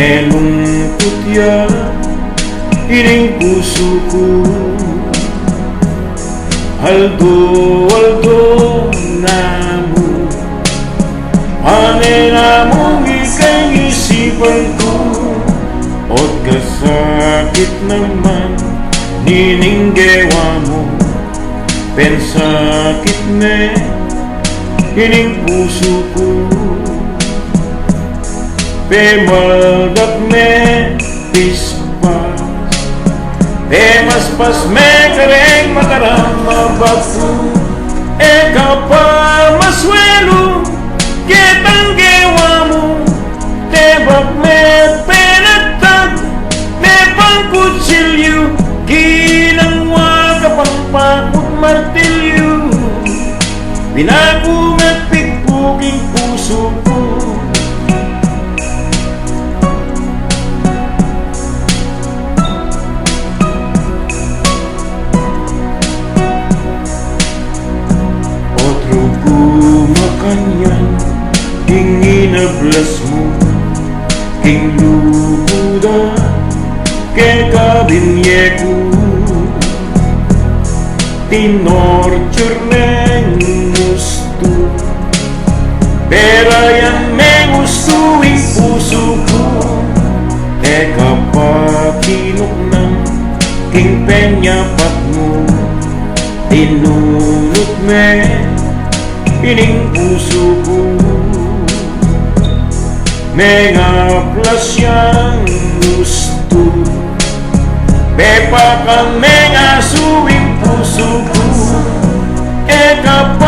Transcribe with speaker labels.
Speaker 1: Melungkot ya ining puso ko. Aldo namo Panenamong ika'y isipan ko. At kasakit naman nininggewa mo. Pensakit me ining puso ko. Pemaldak me pispas, pemaspas me kareng makarama baso. Kapal maswelo kitang gewa mo. Tebak me penatag me pangkutsilyo. Ginangwa kapangpakot martilyo. Binago me pikpuking puso ko. Kanyan, king inablas mo, king lubuda, ke kabinye ko. Tinorture neng gusto, pero yan may gusto yung puso ko. Kapapinok ng king penyapat mo, tinunot me ining puso ko. Mga plasyang gusto, pepa kang mga suwing puso ko. Kapag